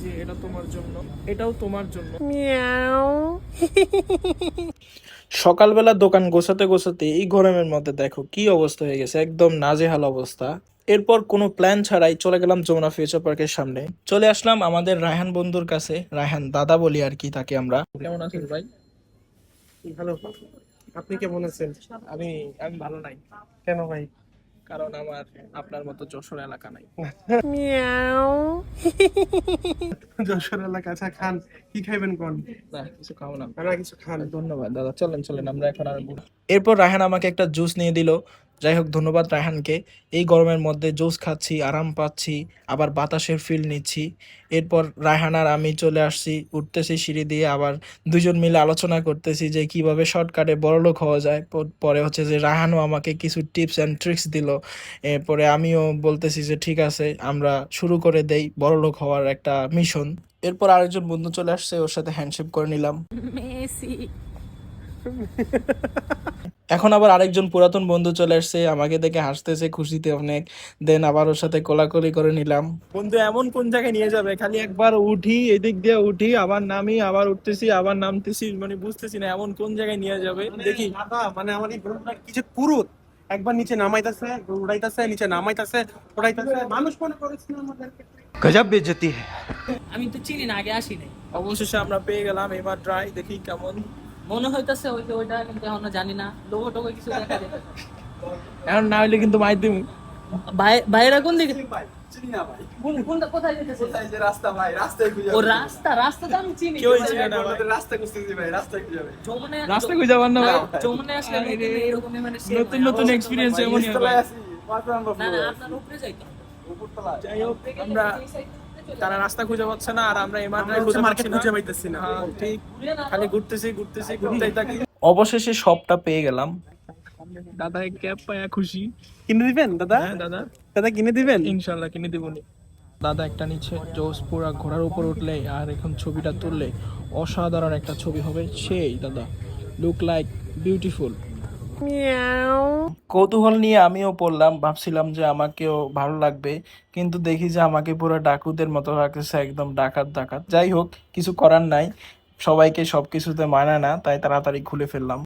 যে এটা তোমার জন্য, এটাও তোমার জন্য। সকালবেলা দোকান গোছাতে গোছাতে এই গরমের মধ্যে দেখো কি অবস্থা হয়ে গেছে, একদম নাজেহাল অবস্থা। এরপর কোনো প্ল্যান ছাড়াই চলে গেলাম যমুনা ফিউচার পার্কের সামনে। চলে আসলাম আমাদের রায়হান বন্ধুর কাছে, রায়হান দাদা বলি আর কি তাকে আমরা। কেমন আছেন ভাই? ভালো। আপনি কেমন আছেন? আমি আমি ভালো নাই। কেন ভাই? কারণ আমার আপনার মতো যশোর এলাকা নাই। যশোর এলাকা, আচ্ছা খান। কি খাইবেন কোন? না কিছু খাবো না। আমরা কিছু খান। ধন্যবাদ দাদা, চলেন চলেন আমরা এখন আর এরপর রায়হান আমাকে একটা জুস নিয়ে দিল। যাই হোক ধন্যবাদ রায়হানকে। এই গরমের মধ্যে জুস খাচ্ছি, আরাম পাচ্ছি, আবার বাতাসের ফিল নিচ্ছি। এরপর রায়হান আর আমি চলে আসছি, উঠতেছি সিঁড়ি দিয়ে, আবার দুজন মিলে আলোচনা করতেছি যে কিভাবে শর্টকাটে বড়লোক হওয়া যায়। পরে হচ্ছে যে রায়হানও আমাকে কিছু টিপস অ্যান্ড ট্রিক্স দিল। এরপরে আমিও বলতেছি যে ঠিক আছে আমরা শুরু করে দেই বড়লোক হওয়ার একটা মিশন। এরপর আরেকজন বন্ধু চলে আসছে, ওর সাথে হ্যান্ডশেক করে নিলাম। মেসি। এখন আবার আরেকজন পুরাতন বন্ধু চলে আসছে, আমাকে দেখে হাসতেছে খুশিতে অনেক। দেন আবার ওর সাথে কোলাকুলি করে নিলাম। বন্ধু এমন কোন জায়গায় নিয়ে যাবে, খালি একবার উঠি এদিক দিয়ে উঠি আবার নামি আবার উঠতেছি আবার নামতেছি, মানে বুঝতেছি না এমন কোন জায়গায় নিয়ে যাবে। দেখি দাদা মানে আমার এই গরুটা কি যে পুরুত, একবার নিচে নামাইতাছে, উড়াইতাছে, নিচে নামাইতাছে, উড়াইতাছে, মানুষ মনে করেছিল আমাদেরকে। গজব বেইজ্জতি है। আমি তো চিনি না, আগে আসি নাই। অবশেষে আমরা পেয়ে গেলাম, এবার ট্রাই দেখি কেমন। মনে হইতাছে ওইটা কিন্তু এখনো জানি না, লোগো টোগো কিছু দেখা যায়। এখন না হইলে কিন্তু মাই দিম। বাইরে কোন দিকে? চিনি না ভাই। কোনটা কোথায় যেতেছে? কোথায় যে রাস্তা ভাই, রাস্তায় খুঁজে। ও রাস্তা তো আমি চিনি। কেউই চিনে না ভাই। রাস্তা খুঁজতেছি ভাই, রাস্তায় খুঁজে ভাই। রাস্তা খুঁজে যাবার না ভাই। যমুনায় আসলে নতুন এরকমই মানে same নতুন হয়। নতুন এক্সপিরিয়েন্স এমনই হবে। নিচতলায় আছি, 5 নম্বর না ফ্লোর। আপনার উপরে যাইতো। উপরতলায়। যাই হোক আমরা, তারা রাস্তা খুঁজে পাচ্ছে না আর আমরা এমআর আমরা ড্রাইভ খুঁজে মার্কেট পাচ্ছি না। খুঁজে পাইতেছি না। হ্যাঁ, ঠিক খালি ঘুরতেছি ঘুরতেই থাকি। অবশেষে সবটা পেয়ে গেলাম। দাদা ক্যাব পায়া খুশি। কিনে দিবেন দাদা? হ্যাঁ দাদা, দাদা কিনে দিবেন? ইনশাল্লাহ কিনে দিবনি। দাদা একটা নিচে জোস, পুরা ঘোড়ার উপর উঠলে আর এখন ছবিটা তুললে অসাধারণ একটা ছবি হবে সেই। দাদা লুক লাইক বিউটিফুল। কৌতূহল নিয়ে আমিও পড়লাম, ভাবছিলাম যে আমাকেও ভালো লাগবে, কিন্তু দেখি যে আমাকে পুরো ডাকুদের মতো লাগতেছে, একদম ডাকাত ডাকাত। যাই হোক কিছু করার নাই, সবাইকে সবকিছুতে মানায় না, তাই তাড়াতাড়ি খুলে ফেললাম।